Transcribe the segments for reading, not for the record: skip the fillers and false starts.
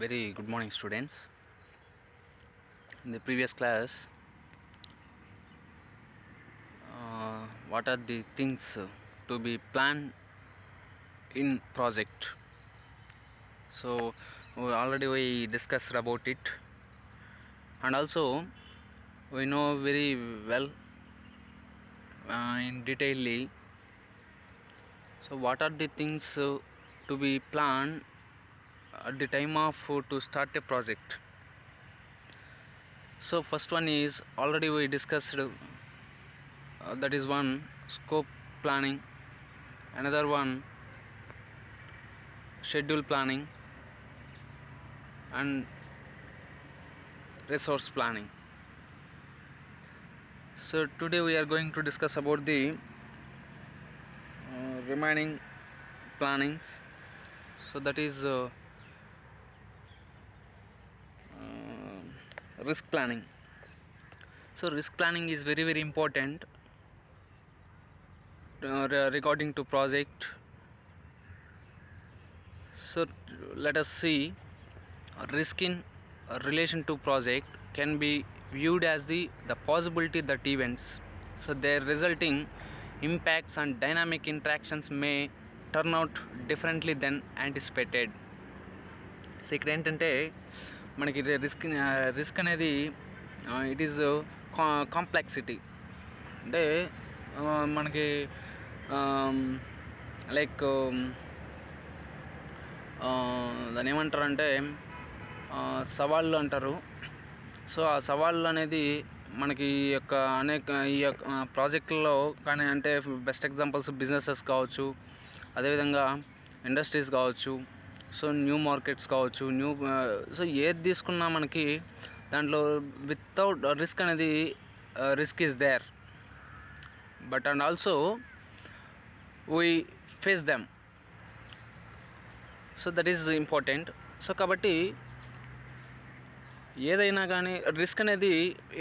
Very good morning, students. In the previous class, what are the things to be planned in project? So already we discussed about it, and also we know very well in detailly. So what are the things to be planned at the time of to start a project? So first one is already we discussed, that is one scope planning, another one schedule planning, and resource planning. So today we are going to discuss about the remaining plannings. So that is risk planning. So risk planning is very important regarding to project. So let us see, risk in relation to project can be viewed as the possibility that events, so their resulting impacts and dynamic interactions may turn out differently than anticipated. So ఇక్కడ ఏంటంటే మనకి risk అనేది it is complexity. అంటే మనకి like దాన్ని ఏమంటారంటే సవాళ్ళు అంటారు. సో ఆ సవాళ్ళు అనేది మనకి ఈ యొక్క ప్రాజెక్టుల్లో కానీ, అంటే బెస్ట్ ఎగ్జాంపుల్స్ బిజినెసెస్ కావచ్చు, అదేవిధంగా ఇండస్ట్రీస్ కావచ్చు, సో న్యూ మార్కెట్స్ కావచ్చు, సో ఏది తీసుకున్నా మనకి దాంట్లో వితౌట్ రిస్క్ అనేది risk is there, but and also we face them. So that is important. So కాబట్టి ఏదైనా కానీ రిస్క్ అనేది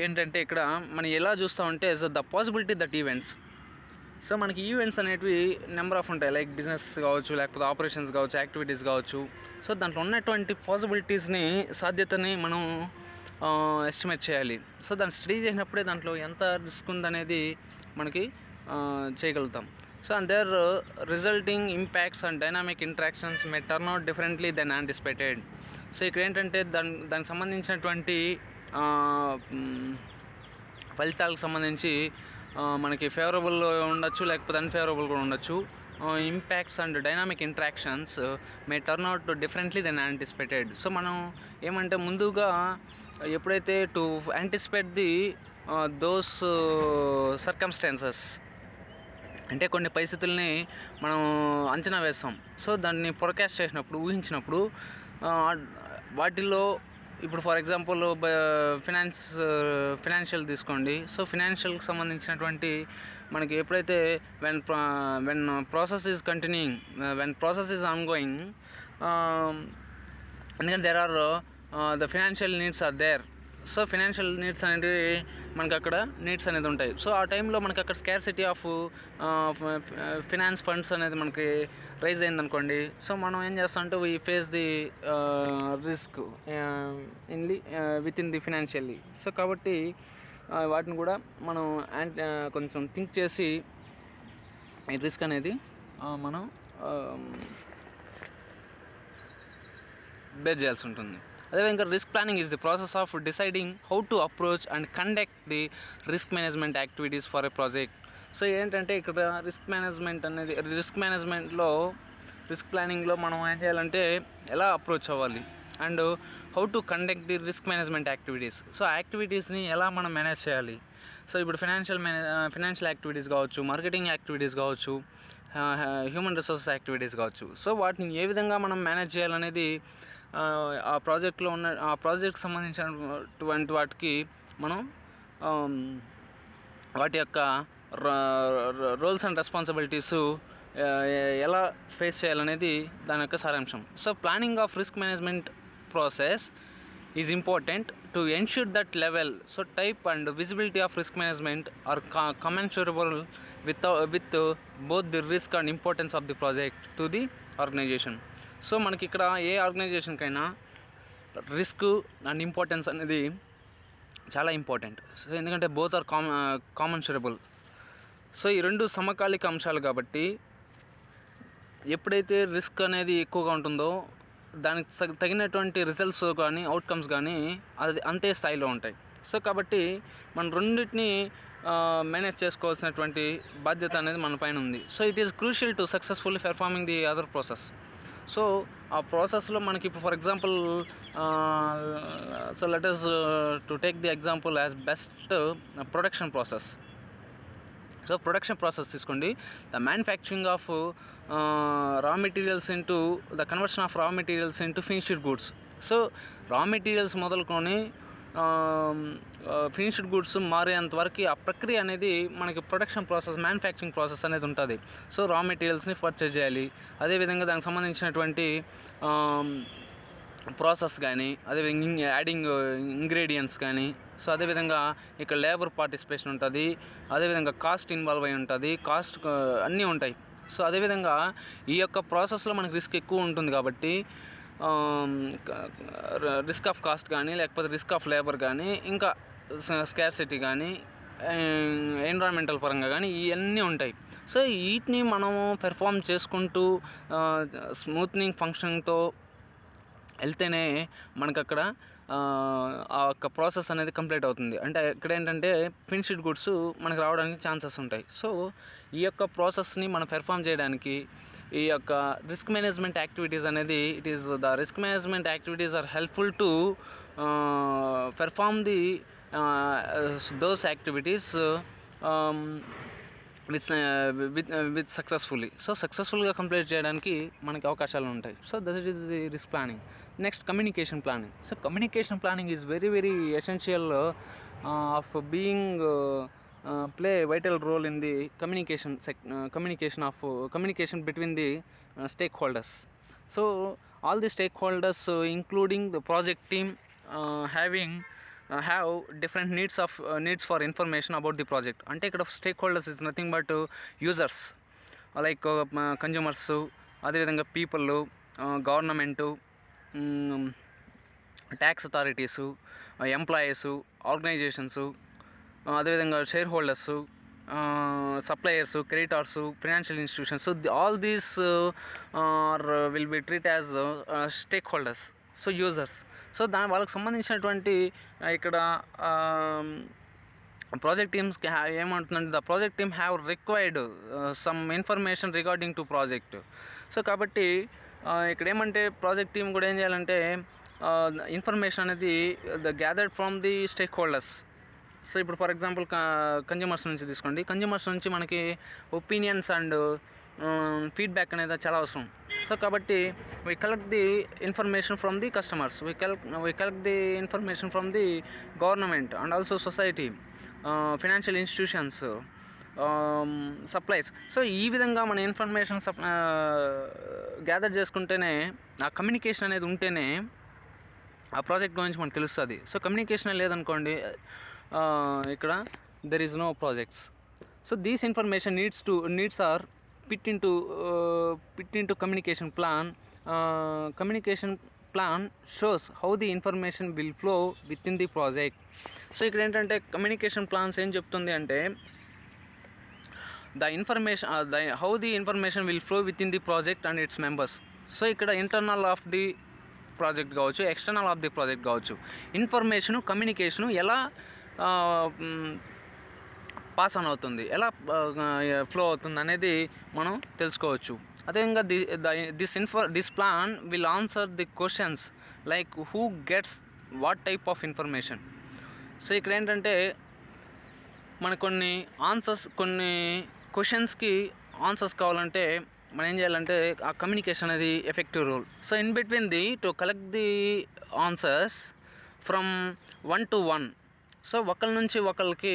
ఏంటంటే ఇక్కడ మనం ఎలా చూస్తామంటే the possibility that events. So మనకి ఈవెంట్స్ అనేటివి నెంబర్ ఆఫ్ ఉంటాయి, లైక్ బిజినెస్ కావచ్చు, లేకపోతే ఆపరేషన్స్ కావచ్చు, యాక్టివిటీస్ కావచ్చు. సో దాంట్లో ఉన్నటువంటి పాసిబిలిటీస్ని, సాధ్యతని మనం ఎస్టిమేట్ చేయాలి. సో దాన్ని స్టడీ చేసినప్పుడే దాంట్లో ఎంత రిస్క్ ఉందనేది మనకి చేయగలుగుతాం. So and their resulting impacts and dynamic interactions may turn out differently then anticipated. So ఇక్కడ ఏంటంటే దానికి సంబంధించినటువంటి ఫలితాలకు సంబంధించి మనకి ఫేవరబుల్ ఉండొచ్చు, లేకపోతే అన్ఫేవరబుల్ కూడా ఉండొచ్చు. Impacts and dynamic interactions may turn out differently then anticipated. So మనం ఏమంటే ముందుగా ఎప్పుడైతే to anticipate the those circumstances, అంటే కొన్ని పరిస్థితుల్ని మనం అంచనా వేస్తాం. సో దాన్ని ఫోర్కాస్ట్ చేసినప్పుడు, ఊహించినప్పుడు వాటిల్లో ఇప్పుడు ఫర్ ఎగ్జాంపుల్ ఫినాన్షియల్ తీసుకోండి. సో ఫినాన్షియల్కి సంబంధించినటువంటి మనకి ఎప్పుడైతే when process is continuing, when process is ongoing, ఎందుకంటే there are the financial needs are there. So financial needs అనేవి మనకు అక్కడ నీడ్స్ అనేది ఉంటాయి. సో ఆ టైంలో మనకి అక్కడ స్కార్సిటీ ఆఫ్ ఫినాన్స్ ఫండ్స్ అనేది మనకి రైజ్ అయిందనుకోండి. సో మనం ఏం చేస్తామంటే we face the risk with in the financially. So కాబట్టి వాటిని కూడా మనం కొంచెం థింక్ చేసి ఈ రిస్క్ అనేది మనం బేర్ చేయాల్సి ఉంటుంది. అదేవిధంగా risk planning is the process of deciding how to approach and conduct the risk management activities for a project. So ఏంటంటే ఇక్కడ రిస్క్ మేనేజ్మెంట్లో రిస్క్ ప్లానింగ్లో మనం ఏం చేయాలంటే ఎలా అప్రోచ్ అవ్వాలి, and how to conduct the risk management activities. So యాక్టివిటీస్ని ఎలా మనం మేనేజ్ చేయాలి. సో ఇప్పుడు ఫినాన్షియల్ యాక్టివిటీస్ కావచ్చు, మార్కెటింగ్ యాక్టివిటీస్ కావచ్చు, హ్యూమన్ రిసోర్సెస్ యాక్టివిటీస్ కావచ్చు. సో వాటిని ఏ విధంగా మనం మేనేజ్ చేయాలనేది ఆ ప్రాజెక్ట్లో ఉన్న ఆ ప్రాజెక్ట్కి సంబంధించినటువంటి వాటికి మనం వాటి యొక్క రోల్స్ అండ్ రెస్పాన్సిబిలిటీస్ ఎలా ఫేస్ చేయాలనేది దాని యొక్క సారాంశం. So planning of risk management process is important to ensure that level, so type and visibility of risk management are commensurable with both the risk and importance of the project to the organization. So మనకి ఇక్కడ ఏ ఆర్గనైజేషన్కైనా risk and importance అనేది చాలా important. So ఎందుకంటే both are commensurable. So ఈ రెండు సమకాలిక అంశాలు కాబట్టి ఎప్పుడైతే రిస్క్ అనేది ఎక్కువగా ఉంటుందో దానికి తగినటువంటి రిజల్ట్స్ కానీ అవుట్కమ్స్ కానీ అది అంతే స్థాయిలో ఉంటాయి. సో కాబట్టి మనం రెండింటిని మేనేజ్ చేసుకోవాల్సినటువంటి బాధ్యత అనేది మన పైన ఉంది. So it is crucial to successfully performing the other process. So ఆ ప్రాసెస్లో మనకి ఇప్పుడు for example so let us to take the example as best production process. So production process తీసుకోండి. The manufacturing of raw materials into the conversion of raw materials into finished goods. So raw materials మొదలుకొని finished goods మారేంత వరకు ఆ ప్రక్రియ అనేది మనకి production process, manufacturing process అనేది ఉంటుంది. సో రా మెటీరియల్స్ని పర్చేజ్ చేయాలి, అదేవిధంగా దానికి సంబంధించినటువంటి ప్రాసెస్ కానీ, అదేవిధంగా యాడింగ్ ఇంగ్రీడియంట్స్ కానీ, సో అదేవిధంగా ఇక్కడ లేబర్ పార్టిసిపేషన్ ఉంటుంది, అదేవిధంగా కాస్ట్ ఇన్వాల్వ్ అయి ఉంటుంది, కాస్ట్ అన్నీ ఉంటాయి. సో అదేవిధంగా ఈ యొక్క ప్రాసెస్లో మనకి రిస్క్ ఎక్కువ ఉంటుంది కాబట్టి రిస్క్ ఆఫ్ కాస్ట్ కానీ, లేకపోతే రిస్క్ ఆఫ్ లేబర్ కానీ, ఇంకా స్కార్సిటీ కానీ, ఎన్విరాన్మెంటల్ పరంగా కానీ ఇవన్నీ ఉంటాయి. సో వీటిని మనము పెర్ఫామ్ చేసుకుంటూ స్మూత్నింగ్ ఫంక్షన్తో వెళ్తేనే మనకు అక్కడ ఆ యొక్క ప్రాసెస్ అనేది కంప్లీట్ అవుతుంది. అంటే ఇక్కడ ఏంటంటే ఫినిష్డ్ గుడ్స్ మనకు రావడానికి ఛాన్సెస్ ఉంటాయి. సో ఈ యొక్క ప్రాసెస్ని మనం పెర్ఫామ్ చేయడానికి ఈ యొక్క రిస్క్ మేనేజ్మెంట్ యాక్టివిటీస్ అనేది the risk management activities are helpful to perform the those activities with successfully. So సక్సెస్ఫుల్గా కంప్లీట్ చేయడానికి మనకి అవకాశాలు ఉంటాయి. So that is the risk planning. Next communication planning. So communication planning is very very essential of being play a vital role in the communication between the stakeholders. So all the stakeholders including the project team have different needs for information about the project. Ante ikkada stakeholders is nothing but users like consumers, ade vidhanga people, government, tax authorities, employees, organizations, అదేవిధంగా share holders, suppliers, creditors, financial institutions. So all these will be treat as stake holders, so users. So వాళ్ళకి సంబంధించినటువంటి ఇక్కడ project టీమ్స్కి ఏమంటుందంటే the project team have required some information regarding to project. So కాబట్టి ఇక్కడ ఏమంటే project team కూడా ఏం చేయాలంటే ఇన్ఫర్మేషన్ అనేది gathered from the stake holders. So ఇప్పుడు ఫర్ ఎగ్జాంపుల్ కన్జ్యూమర్స్ నుంచి తీసుకోండి. కన్జ్యూమర్స్ నుంచి మనకి ఒపీనియన్స్ అండ్ ఫీడ్బ్యాక్ అనేది చాలా అవసరం. సో కాబట్టి we collect the information from the customers, we collect the information from the government and also society, financial institutions, supplies. So ఈ విధంగా మన ఇన్ఫర్మేషన్ గ్యాదర్ చేసుకుంటేనే, ఆ కమ్యూనికేషన్ అనేది ఉంటేనే ఆ ప్రాజెక్ట్ గురించి మనకు తెలుస్తుంది. సో కమ్యూనికేషన్ లేదనుకోండి ఇక్కడ there is no projects. So these information needs are put into communication plan. Communication plan shows how the information will flow within the project. So ఇక్కడ ఏంటంటే కమ్యూనికేషన్ ప్లాన్స్ ఏం చెప్తుంది అంటే how the information will flow within the project and its members. So ఇక్కడ internal of the project కావచ్చు, external of the project కావచ్చు, information, communication ఎలా pass on అవుతుంది, ఎలా ఫ్లో అవుతుంది అనేది మనం తెలుసుకోవచ్చు. అదేవిధంగా this plan will answer the questions like who gets what type of information. So ఇక్కడ ఏంటంటే మనకు కొన్ని క్వశ్చన్స్కి ఆన్సర్స్ కావాలంటే మనం ఏం చేయాలంటే ఆ కమ్యూనికేషన్ అనేది effective role. So in between to collect the answers from 1 to 1. So ఒకరి నుంచి ఒకరికి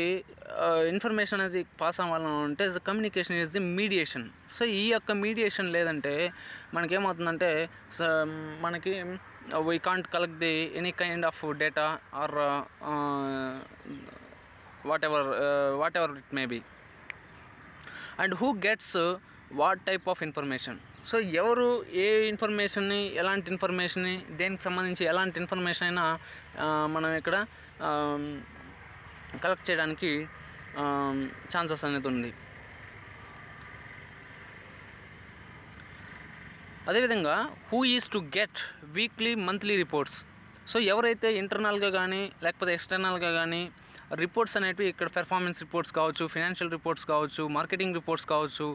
ఇన్ఫర్మేషన్ అనేది పాస్ అవ్వాలంటే communication is the mediation. So ఈ యొక్క మీడియేషన్ లేదంటే మనకేమవుతుందంటే మనకి we can't collect the any kind of data or whatever it may be. And who gets what type of information. So ఎవరు ఏ ఇన్ఫర్మేషన్ని, ఎలాంటి ఇన్ఫర్మేషన్ని, దేనికి సంబంధించి ఎలాంటి ఇన్ఫర్మేషన్ అయినా మనం ఇక్కడ కలెక్ట్ చేయడానికి ఛాన్సెస్ అనేది ఉంది. అదేవిధంగా who is to get weekly monthly reports. So ఎవరైతే ఇంటర్నల్గా కానీ లేకపోతే ఎక్స్టర్నల్గా కానీ రిపోర్ట్స్ అనేటివి ఇక్కడ పెర్ఫార్మెన్స్ రిపోర్ట్స్ కావచ్చు, ఫినాన్షియల్ రిపోర్ట్స్ కావచ్చు, మార్కెటింగ్ రిపోర్ట్స్ కావచ్చు,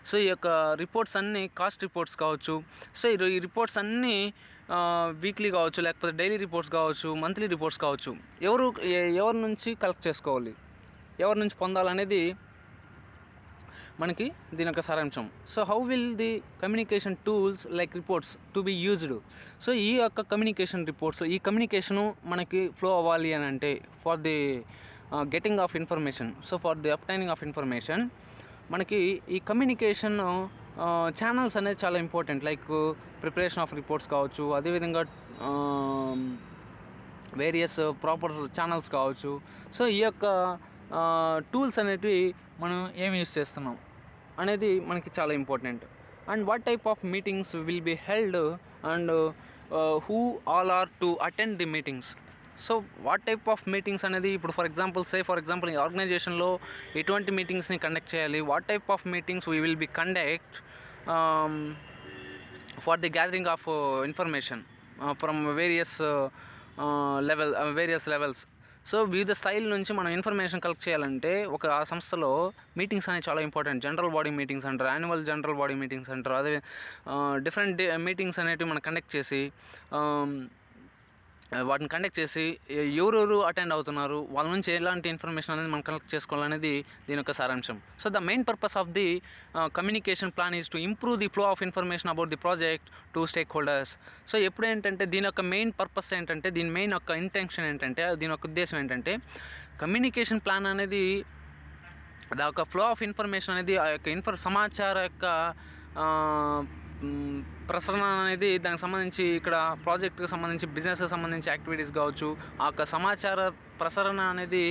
సో ఈ యొక్క రిపోర్ట్స్ అన్నీ కాస్ట్ రిపోర్ట్స్ కావచ్చు. సో ఈ రిపోర్ట్స్ అన్నీ వీక్లీ కావచ్చు, లేకపోతే డైలీ రిపోర్ట్స్ కావచ్చు, మంత్లీ రిపోర్ట్స్ కావచ్చు, ఎవరి నుంచి కలెక్ట్ చేసుకోవాలి, ఎవరి నుంచి పొందాలనేది మనకి దీని యొక్క సారాంశం. So how will the communication tools like reports to be used. So ఈ యొక్క కమ్యూనికేషన్ రిపోర్ట్స్, ఈ కమ్యూనికేషను మనకి ఫ్లో అవ్వాలి అని అంటే for the getting of information, so for the obtaining of information మనకి ఈ కమ్యూనికేషన్ ఛానల్స్ అనేది చాలా important. Like preparation of reports కావచ్చు, అదేవిధంగా వేరియస్ ప్రాపర్ ఛానల్స్ కావచ్చు. సో ఈ యొక్క టూల్స్ అనేటివి మనం ఏమి యూస్ చేస్తున్నాం అనేది మనకి చాలా important. And what type of meetings will be held and who all are to attend the meetings. So what type of meetings అనేది ఇప్పుడు ఫర్ ఎగ్జాంపుల్ ఈ ఆర్గనైజేషన్లో ఎటువంటి మీటింగ్స్ని కండక్ట్ చేయాలి, what type of meetings we will be conduct for the gathering of information from various levels. So వివిధ స్థాయిల నుంచి మనం ఇన్ఫర్మేషన్ కలెక్ట్ చేయాలంటే ఆ సంస్థలో మీటింగ్స్ అనేవి చాలా ఇంపార్టెంట్. జనరల్ బాడీ మీటింగ్స్ అంటారు, యాన్యువల్ జనరల్ బాడీ మీటింగ్స్ అంటారు. అదే డిఫరెంట్ మీటింగ్స్ అనేటివి మనం వాటిని కండక్ట్ చేసి ఎవరెవరు అటెండ్ అవుతున్నారు, వాళ్ళ నుంచి ఎలాంటి ఇన్ఫర్మేషన్ అనేది మనం కలెక్ట్ చేసుకోవాలనేది దీని యొక్క సారాంశం. So the main purpose of the communication plan is to improve the flow of information about the project to stake holders. So ఎప్పుడు ఏంటంటే దీని యొక్క మెయిన్ పర్పస్ ఏంటంటే, దీని మెయిన్ యొక్క ఇంటెన్షన్ ఏంటంటే, దీని యొక్క ఉద్దేశం ఏంటంటే, కమ్యూనికేషన్ ప్లాన్ అనేది ఆ యొక్క ఫ్లో ఆఫ్ ఇన్ఫర్మేషన్ అనేది ఆ యొక్క సమాచార యొక్క ప్రసరణ అనేది దానికి సంబంధించి ఇక్కడ ప్రాజెక్ట్కి సంబంధించి, బిజినెస్కి సంబంధించి యాక్టివిటీస్ కావచ్చు, ఆ యొక్క సమాచార ప్రసరణ అనేది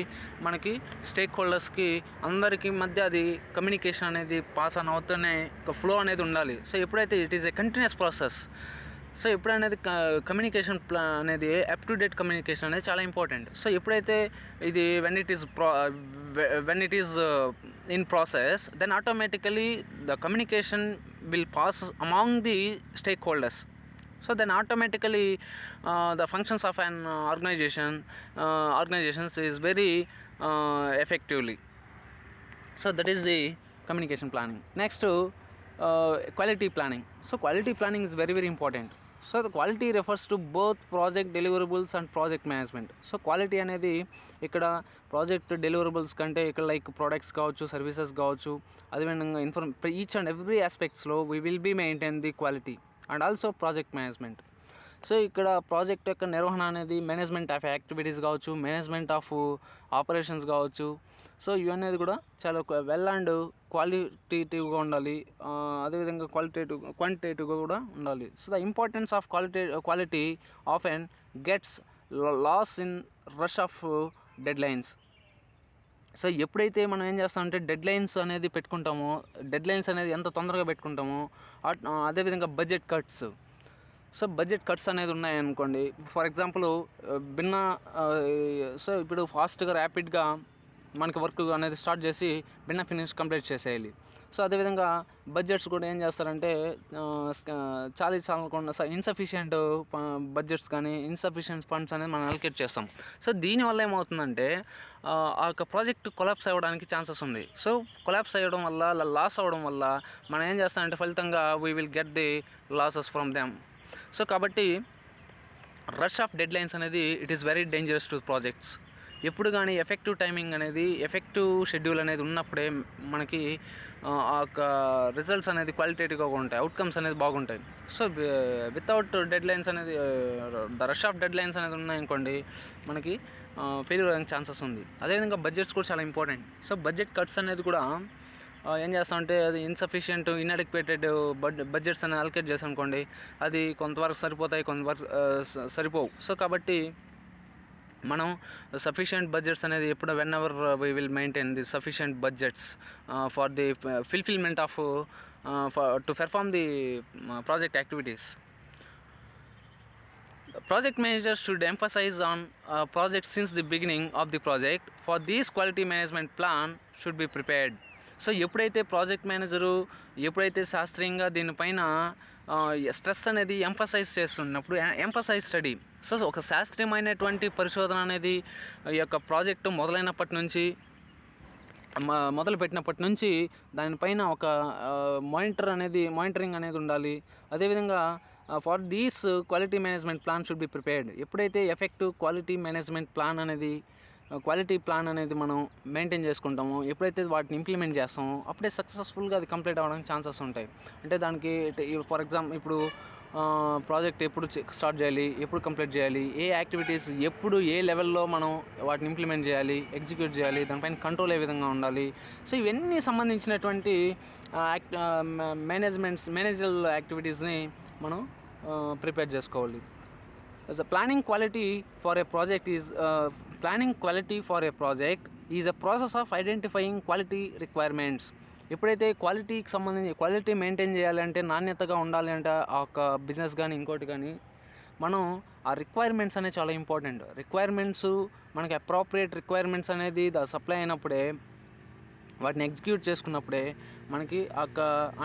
మనకి స్టేక్ హోల్డర్స్కి అందరికీ మధ్య అది కమ్యూనికేషన్ అనేది పాస్ ఆన్ అవుతూనే ఒక ఫ్లో అనేది ఉండాలి. సో ఎప్పుడైతే it is a continuous process. So ఎప్పుడనేది కమ్యూనికేషన్ అనేది అప్ టు డేట్ కమ్యూనికేషన్ అనేది చాలా ఇంపార్టెంట్. సో ఎప్పుడైతే ఇది when it is in process, then automatically the communication will pass among the stakeholders. So then automatically the functions of an organizations is very effectively. So that is the communication planning. Next quality planning. So quality planning is very important. So the quality refers to both project deliverables and project management. So quality అనేది ఇక్కడ project deliverables కంటే ఇక్కడ like products కావచ్చు, services కావచ్చు, అదేవిధంగా each and every ఆస్పెక్ట్స్లో we will be maintain the quality and also project management. So ఇక్కడ project యొక్క నిర్వహణ అనేది మేనేజ్మెంట్ ఆఫ్ యాక్టివిటీస్ కావచ్చు, మేనేజ్మెంట్ ఆఫ్ ఆపరేషన్స్ కావచ్చు. సో ఇవన్నీ కూడా చాలా వెల్ అండ్ క్వాలిటేటివ్గా ఉండాలి, అదేవిధంగా క్వాంటిటేటివ్గా కూడా ఉండాలి. So the importance of quality often gets lost in rush of deadlines. So ఎప్పుడైతే మనం ఏం చేస్తామంటే డెడ్ లైన్స్ అనేది పెట్టుకుంటామో, డెడ్ లైన్స్ అనేది ఎంత తొందరగా పెట్టుకుంటామో, అదేవిధంగా budget cuts. So budget cuts అనేది ఉన్నాయనుకోండి, ఫర్ ఎగ్జాంపుల్ సో ఇప్పుడు ఫాస్ట్గా ర్యాపిడ్గా మనకి వర్క్ అనేది స్టార్ట్ చేసి ఫినిష్ కంప్లీట్ చేసేయాలి. సో అదేవిధంగా బడ్జెట్స్ కూడా ఏం చేస్తారంటే చాలకుండా ఇన్సఫిషియెంట్ బడ్జెట్స్ కానీ ఇన్సఫిషియెంట్ ఫండ్స్ అనేది మనం అలొకేట్ చేస్తాం. సో దీనివల్ల ఏమవుతుందంటే ఆ యొక్క ప్రాజెక్ట్ కొలాప్స్ అవ్వడానికి ఛాన్సెస్ ఉంది. సో కొలాప్స్ అవ్వడం వల్ల, లాస్ అవ్వడం వల్ల మనం ఏం చేస్తామంటే ఫలితంగా we will get the losses from them. So కాబట్టి రష్ ఆఫ్ డెడ్ లైన్స్ అనేది it is very dangerous to projects. ఎప్పుడు కానీ ఎఫెక్టివ్ టైమింగ్ అనేది, ఎఫెక్టివ్ షెడ్యూల్ అనేది ఉన్నప్పుడే మనకి ఆ యొక్క రిజల్ట్స్ అనేది క్వాలిటేటివ్గా ఉంటాయి, అవుట్కమ్స్ అనేది బాగుంటాయి. సో వితౌట్ డెడ్ లైన్స్ అనేది, the rush of dead lines అనేది ఉన్నాయనుకోండి, మనకి ఫెయిల్యూర్ అయ్యే ఛాన్సెస్ ఉంది. అదేవిధంగా బడ్జెట్స్ కూడా చాలా ఇంపార్టెంట్. సో బడ్జెట్ కట్స్ అనేది కూడా ఏం చేస్తామంటే అది ఇన్సఫిషియెంట్, ఇన్అడిక్వేటెడ్ బడ్జెట్స్ అనేది అలొకేట్ చేసామనుకోండి, అది కొంతవరకు సరిపోతాయి, కొంతవరకు సరిపోవు. సో కాబట్టి మనం సఫిషియెంట్ బడ్జెట్స్ అనేది ఎప్పుడు when ever we will maintain the sufficient budgets for the fulfilment of to perform the project activities. Project managers should emphasize on project since the beginning of the project. For this, quality management plan should be prepared. So ఎప్పుడైతే project manager ఎప్పుడైతే శాస్త్రీయంగా దీనిపైన stress అనేది emphasize చేస్తున్నప్పుడు emphasize study. So ఒక శాస్త్రీయమైనటువంటి పరిశోధన అనేది ఈ యొక్క ప్రాజెక్టు మొదలుపెట్టినప్పటి నుంచి దానిపైన ఒక మానిటరింగ్ అనేది ఉండాలి. అదేవిధంగా for these quality management plan should be prepared. ఎప్పుడైతే ఎఫెక్టివ్ క్వాలిటీ ప్లాన్ అనేది మనం మెయింటైన్ చేసుకుంటామో, ఎప్పుడైతే వాటిని ఇంప్లిమెంట్ చేస్తామో అప్పుడే సక్సెస్ఫుల్గా అది కంప్లీట్ అవ్వడానికి ఛాన్సెస్ ఉంటాయి. అంటే దానికి ఫర్ ఎగ్జాంపుల్ ఇప్పుడు ప్రాజెక్ట్ ఎప్పుడు స్టార్ట్ చేయాలి, ఎప్పుడు కంప్లీట్ చేయాలి, ఏ యాక్టివిటీస్ ఎప్పుడు ఏ లెవెల్లో మనం వాటిని ఇంప్లిమెంట్ చేయాలి, ఎగ్జిక్యూట్ చేయాలి, దానిపైన కంట్రోల్ ఏ విధంగా ఉండాలి. సో ఇవన్నీ సంబంధించినటువంటి మేనేజరల్ యాక్టివిటీస్ని మనం ప్రిపేర్ చేసుకోవాలి. Planning quality for a project is a process of identifying quality requirements. ఎప్పుడైతే క్వాలిటీ మెయింటైన్ చేయాలంటే, నాణ్యతగా ఉండాలి అంటే ఆ ఒక బిజినెస్ కానీ ఇంకోటి కానీ, మనం ఆ రిక్వైర్మెంట్స్ అనేది చాలా ఇంపార్టెంట్. రిక్వైర్మెంట్స్ మనకి అప్రోప్రియేట్ రిక్వైర్మెంట్స్ అనేది సప్లై అయినప్పుడే, వాటిని ఎగ్జిక్యూట్ చేసుకున్నప్పుడే మనకి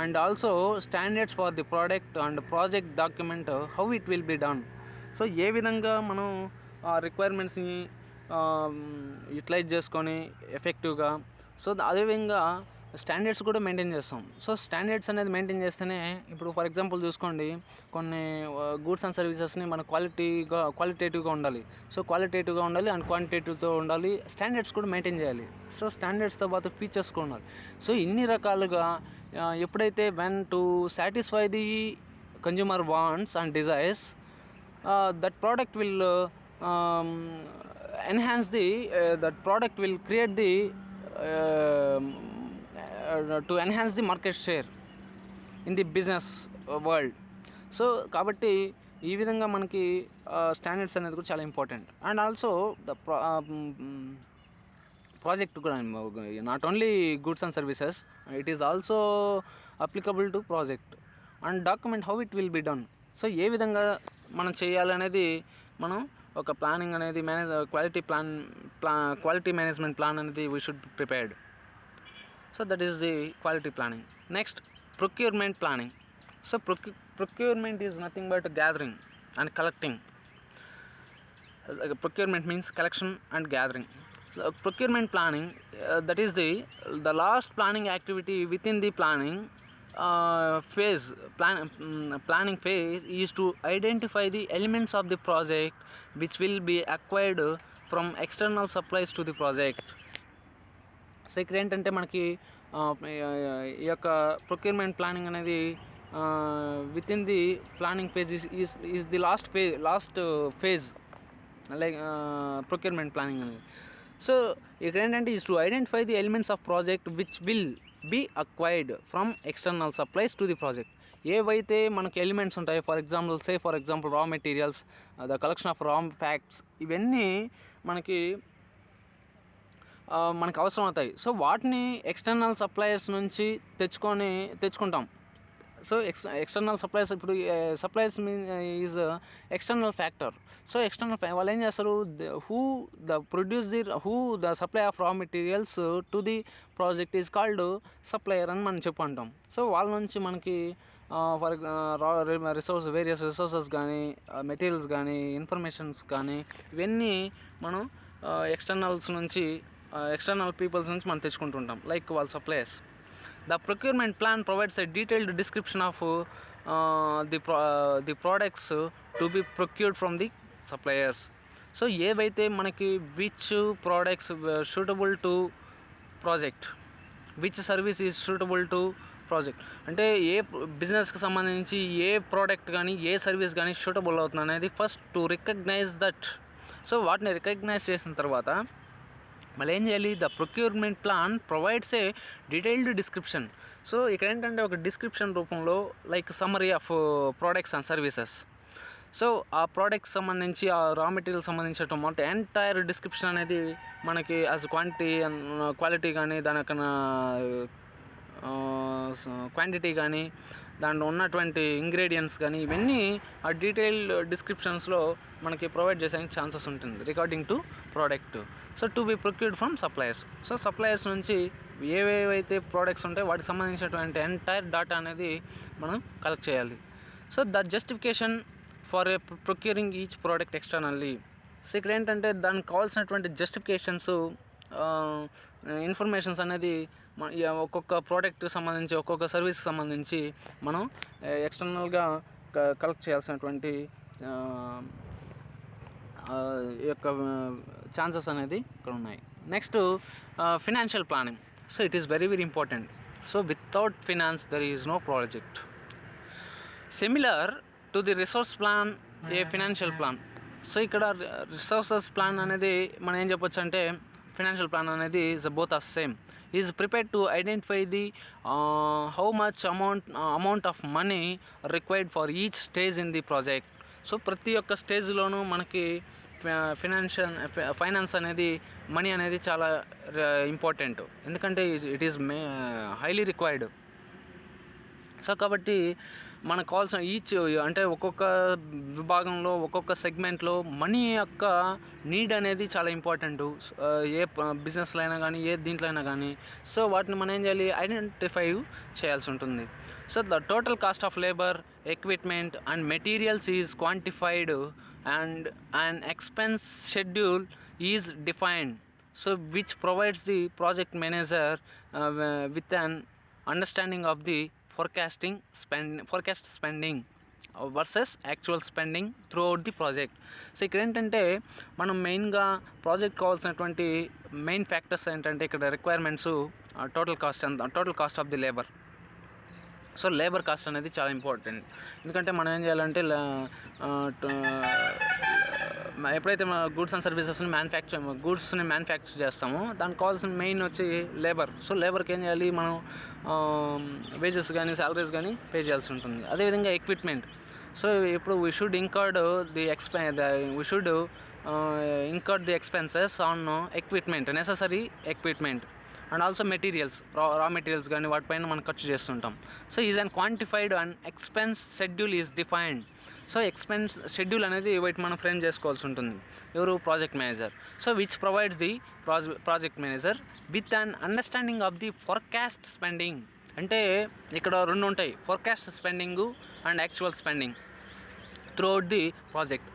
and also standards for the product and project document how it will be done. So ఏ విధంగా మనం ఆ రిక్వైర్మెంట్స్ని యూటిలైజ్ చేసుకొని ఎఫెక్టివ్గా, సో అదేవిధంగా స్టాండర్డ్స్ కూడా మెయింటైన్ చేస్తాం. సో స్టాండర్డ్స్ అనేది మెయింటైన్ చేస్తేనే, ఇప్పుడు ఫర్ ఎగ్జాంపుల్ చూసుకోండి, కొన్ని గూడ్స్ అండ్ సర్వీసెస్ని మన క్వాలిటేటివ్గా ఉండాలి. సో క్వాలిటేటివ్గా ఉండాలి అండ్ క్వాంటిటేటివ్తో ఉండాలి. స్టాండర్డ్స్ కూడా మెయింటైన్ చేయాలి. సో స్టాండర్డ్స్తో పాటు ఫీచర్స్ కూడా ఉండాలి. సో ఇన్ని రకాలుగా ఎప్పుడైతే when to satisfy the consumer wants and desires, that product will create the to enhance the market share in the business world. So కాబట్టి ఈ విధంగా మనకి స్టాండర్డ్స్ అనేది కూడా చాలా important. And also the project కూడా not only goods and services, it is also applicable to project and document how it will be done. So ఏ విధంగా మనం చేయాలనేది, మనం ఒక ప్లానింగ్ అనేది క్వాలిటీ మేనేజ్మెంట్ ప్లాన్ అనేది we should be prepared. So that is the quality planning. Next, procurement planning. So procurement is nothing but gathering and collecting. Procurement means collection and gathering. So procurement planning, that is the last planning activity within the planning phase. Planning phase is to identify the elements of the project which will be acquired from external supplies to the project. So ఇక్కడ ఏంటంటే మనకి ఈ యొక్క procurement planning అనేది within the planning phase is the last phase like procurement planning అనేది. So ఇక్కడ ఏంటంటే is to identify the elements of project which will be acquired from external supplies to the project. ఏవైతే మనకి elements ఉంటాయో, for example raw materials, the collection of raw facts, ఇవన్నీ మనకి అవసరం అవుతాయి. సో వాటిని ఎక్స్టర్నల్ సప్లయర్స్ నుంచి తెచ్చుకుంటాం. సో ఎక్స్టర్నల్ సప్లయర్స్, ఇప్పుడు suppliers is external factor. So వాళ్ళు ఏం చేస్తారు, who the supply of raw materials to the project is called supplier అని మనం చెప్పుకుంటాం. సో వాళ్ళ నుంచి మనకి వేరియస్ రిసోర్సెస్ కానీ, మెటీరియల్స్ కానీ, ఇన్ఫర్మేషన్స్ కానీ, ఇవన్నీ మనం ఎక్స్టర్నల్ పీపుల్స్ నుంచి మనం తెచ్చుకుంటుంటాం, లైక్ వాళ్ళ suppliers. The procurement plan provides a detailed description of the products to be procured from the suppliers. So ఏవైతే మనకి which products suitable to project, which service is suitable to project, అంటే ఏ బిజినెస్కి సంబంధించి ఏ product కానీ ఏ service కానీ suitable అవుతుంది అనేది first to recognise that. So వాటిని రికగ్నైజ్ చేసిన తర్వాత మళ్ళీ ఏం చేయాలి, the procurement plan provides a detailed description. So ఇక్కడ ఏంటంటే ఒక డిస్క్రిప్షన్ రూపంలో, like summary of products and services. So ఆ ప్రోడక్ట్స్ సంబంధించి, ఆ రా మెటీరియల్ సంబంధించిన మొత్తం ఎంటైర్ డిస్క్రిప్షన్ అనేది మనకి యాజ్ క్వాలిటీ కానీ, దాని యొక్క క్వాంటిటీ కానీ దాంట్లో ఉన్నటువంటి ఇంగ్రీడియంట్స్ కానీ ఇవన్నీ ఆ డీటెయిల్డ్ డిస్క్రిప్షన్స్లో మనకి ప్రొవైడ్ చేసేందుకు ఛాన్సెస్ ఉంటుంది regarding to product. So to be procured from suppliers. So suppliers నుంచి ఏవేవైతే ప్రోడక్ట్స్ ఉంటాయో వాటికి సంబంధించినటువంటి ఎంటైర్ డేటా అనేది మనం కలెక్ట్ చేయాలి. So the justification for a procuring each product externally. So ఇక్కడ ఏంటంటే దానికి కావాల్సినటువంటి జస్టిఫికేషన్స్, ఇన్ఫర్మేషన్స్ అనేది ఒక్కొక్క ప్రోడక్ట్ సంబంధించి ఒక్కొక్క సర్వీస్కి సంబంధించి మనం ఎక్స్టర్నల్గా కలెక్ట్ చేయాల్సినటువంటి యొక్క ఛాన్సెస్ అనేది ఇక్కడ ఉన్నాయి. Next financial planning. So it is very very important. So without finance there is no project. Similar to the resource plan a financial plan. So ఇక్కడ రిసోర్సెస్ ప్లాన్ అనేది మనం ఏం చెప్పొచ్చు అంటే ఫినాన్షియల్ ప్లాన్ అనేది both are same. Is prepared to identify the how much amount of money required for each stage in the project. So ప్రతి ఒక్క స్టేజ్లోనూ మనకి ఫైనాన్స్ అనేది, మనీ అనేది చాలా ఇంపార్టెంట్, ఎందుకంటే it is highly required. So కాబట్టి మనకు కావాల్సిన ఈచ్ అంటే ఒక్కొక్క విభాగంలో ఒక్కొక్క సెగ్మెంట్లో మనీ యొక్క నీడ్ అనేది చాలా ఇంపార్టెంట్. ఏ బిజినెస్లో అయినా కానీ ఏ దీంట్లో అయినా కానీ. సో వాటిని మనం ఏం చేయాలి, ఐడెంటిఫై చేయాల్సి ఉంటుంది. So the total cost of labour, equipment and materials is quantified and an expense schedule is defined, so which provides the project manager with an understanding of the forecast spending versus actual spending throughout the project. So ఇక్కడ ఏంటంటే మనం మెయిన్గా project కావాల్సినటువంటి main factors ఏంటంటే ఇక్కడ requirements, total cost of the labour. So labour cost అనేది చాలా important, ఎందుకంటే మనం ఏం చేయాలంటే ఎప్పుడైతే మన గూడ్స్ అండ్ సర్వీసెస్ని గూడ్స్ని మ్యానుఫ్యాక్చర్ చేస్తామో దానికి కావాల్సిన మెయిన్ వచ్చి లేబర్. సో లేబర్కి ఏం చేయాలి, మనం వేజెస్ కానీ సాలరీస్ కానీ పే చేయాల్సి ఉంటుంది. అదేవిధంగా ఎక్విప్మెంట్. సో ఇప్పుడు we should incur the expenses on equipment, necessary equipment, and also materials, రా మెటీరియల్స్ కానీ వాటిపైన మనం ఖర్చు చేస్తుంటాం. So is and quantified and expense schedule is defined. So expense schedule అనేది వీటి మనం ఫ్రేమ్ చేసుకోవాల్సి ఉంటుంది. ఎవరు, project manager. So which provides the project manager with an understanding of the forecast spending. అంటే ఇక్కడ రెండు ఉంటాయి, forecast spending and actual spending throughout the project.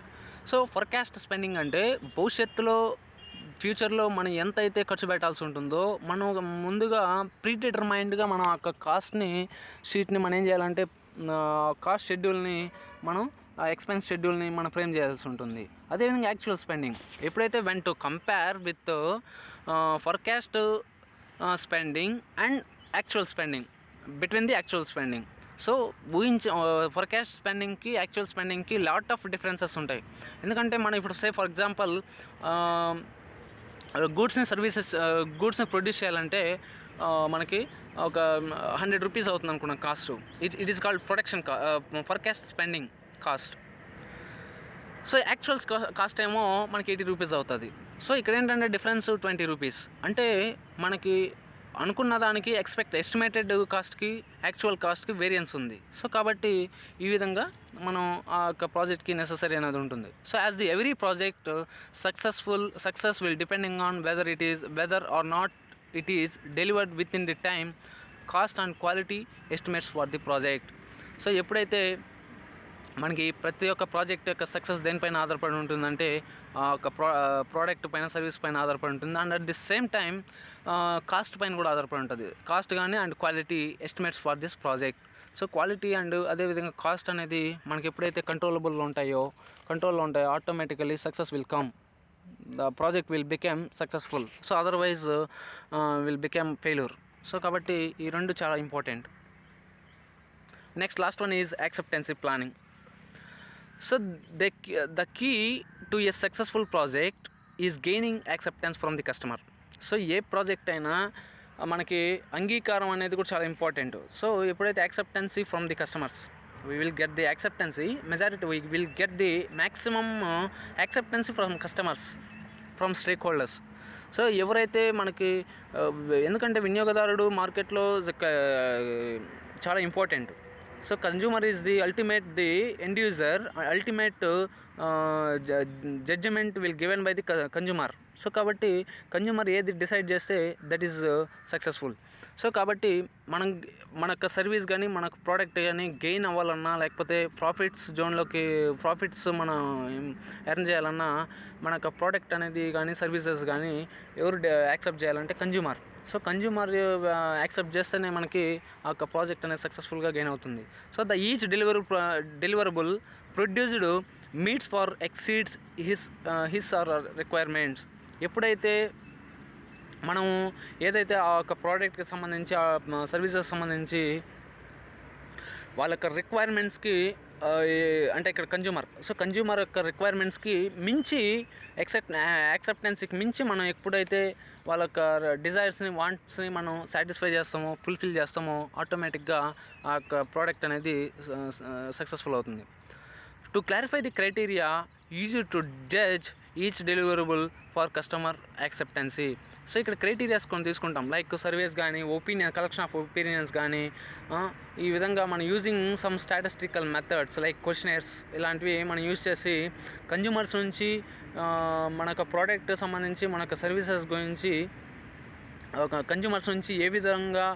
So forecast spending అంటే భవిష్యత్తులో ఫ్యూచర్లో మనం ఎంత అయితే ఖర్చు పెట్టాల్సి ఉంటుందో మనం ముందుగా ప్రీడిటర్మైన్డ్గా మనం ఆ కాస్ట్ని షీట్ని మనం ఏం చేయాలంటే కాస్ట్ షెడ్యూల్ని మనం ఎక్స్పెన్స్ షెడ్యూల్ని మనం ఫ్రేమ్ చేయాల్సి ఉంటుంది. అదేవిధంగా యాక్చువల్ స్పెండింగ్ ఎప్పుడైతే when to compare with forecast spending and actual spending, between the actual spending. So forecast స్పెండింగ్కి యాక్చువల్ స్పెండింగ్కి లాట్ ఆఫ్ డిఫరెన్సెస్ ఉంటాయి. ఎందుకంటే మనం ఇప్పుడు ఫర్ ఎగ్జాంపుల్ గూడ్స్ని ప్రొడ్యూస్ చేయాలంటే మనకి ఒక 100 రూపీస్ అవుతుంది అనుకున్న cost. It is called production forecast spending cost. So actual cost ఏమో మనకి 80 రూపీస్ అవుతుంది. సో ఇక్కడ ఏంటంటే డిఫరెన్స్ 20 రూపీస్. అంటే మనకి అనుకున్న దానికి ఎస్టిమేటెడ్ కాస్ట్కి యాక్చువల్ కాస్ట్కి వేరియన్స్ ఉంది. సో కాబట్టి ఈ విధంగా మనం ఆ యొక్క ప్రాజెక్ట్కి నెససరీ అనేది ఉంటుంది. So as the every project success will depending on whether or not it is delivered within the time, cost and quality estimates for the project. So ఎప్పుడైతే మనకి ప్రతి ఒక్క ప్రాజెక్ట్ యొక్క సక్సెస్ దేనిపైన ఆధారపడి ఉంటుందంటే ఒక ప్రోడక్ట్ పైన, సర్వీస్ పైన ఆధారపడి ఉంటుంది. And at the same time cost పైన కూడా ఆధారపడి ఉంటుంది. కాస్ట్ కానీ and quality estimates for this project. So quality and అదేవిధంగా కాస్ట్ అనేది మనకి ఎప్పుడైతే కంట్రోల్లో ఉంటాయో automatically success will come, the project will become successful. So otherwise will become failure. So కాబట్టి ఈ రెండు చాలా important. Next last one is acceptancy planning. So the key to a successful project is gaining acceptance from the customer. So A project అయినా మనకి అంగీకారం అనేది కూడా చాలా ఇంపార్టెంట్. సో ఎప్పుడైతే acceptancy from the customers, we will get the acceptancy, majority we will get the maximum acceptance from customers, from stakeholders. So ఎవరైతే మనకి ఎందుకంటే వినియోగదారుడు మార్కెట్లో చాలా important. So consumer is the ultimate, the end user ultimate judgement will given by the consumer. So కాబట్టి consumer ఏది decide చేస్తే that is successful. So కాబట్టి మనకు సర్వీస్ కానీ మనకు ప్రోడక్ట్ కానీ గెయిన్ అవ్వాలన్నా, లేకపోతే ప్రాఫిట్స్ మనం ఎర్న్ చేయాలన్నా, మనకు ప్రోడక్ట్ అనేది కానీ సర్వీసెస్ కానీ ఎవరు యాక్సెప్ట్ చేయాలంటే కన్జ్యూమర్. సో కన్జ్యూమర్ యాక్సెప్ట్ చేస్తేనే మనకి ఆ యొక్క ప్రాజెక్ట్ అనేది సక్సెస్ఫుల్గా గెయిన్ అవుతుంది. So each deliverable produced meets for exceeds his or requirements. ఎప్పుడైతే మనం ఏదైతే ఆ యొక్క ప్రోడక్ట్కి సంబంధించి, ఆ సర్వీసెస్ సంబంధించి వాళ్ళ యొక్క రిక్వైర్మెంట్స్కి అంటే ఇక్కడ కన్జ్యూమర్ యొక్క రిక్వైర్మెంట్స్కి మించి యాక్సెప్టెన్సీకి మించి మనం ఎప్పుడైతే వాళ్ళ యొక్క డిజైర్స్ని, వాంట్స్ని మనం సాటిస్ఫై చేస్తామో, ఫుల్ఫిల్ చేస్తామో, ఆటోమేటిక్గా ఆ యొక్క ప్రోడక్ట్ అనేది సక్సెస్ఫుల్ అవుతుంది. To clarify the criteria use to judge each deliverable for customer acceptancy. So ఇక్కడ క్రైటీరియాస్ కొన్ని తీసుకుంటాం, లైక్ సర్వేస్ కానీ, కలెక్షన్ ఆఫ్ ఒపీనియన్స్ కానీ, ఈ విధంగా మనం using some statistical methods like questionnaires ఇలాంటివి మనం యూజ్ చేసి కన్జ్యూమర్స్ నుంచి మనకు ప్రోడక్ట్ సంబంధించి, మనకు సర్వీసెస్ గురించి కన్జ్యూమర్స్ నుంచి ఏ విధంగా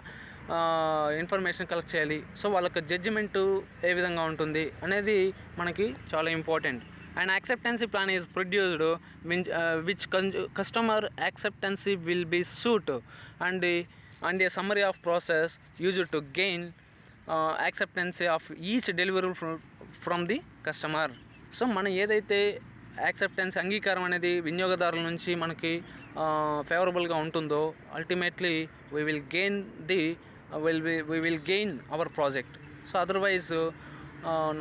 ఇన్ఫర్మేషన్ కలెక్ట్ చేయాలి, సో వాళ్ళకి జడ్జిమెంటు ఏ విధంగా ఉంటుంది అనేది మనకి చాలా important. An acceptancy plan is produced which customer acceptancy will be suit and a summary of process used to gain acceptancy of each deliverable from the customer. So మనం ఏదైతే acceptance అంగీకారం అనేది వినియోగదారుల నుంచి మనకి ఫేవరబుల్గా ఉంటుందో ultimately we will gain our project. So otherwise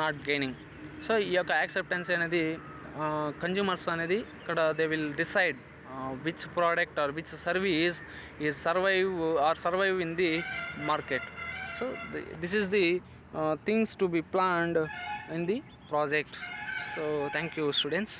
not gaining. So ఈ యొక్క యాక్సెప్టెన్స్ అనేది కన్జ్యూమర్స్ అనేది ఇక్కడ they will decide which product or which service is survive in the market. So this is the things to be planned in the project. So thank you students.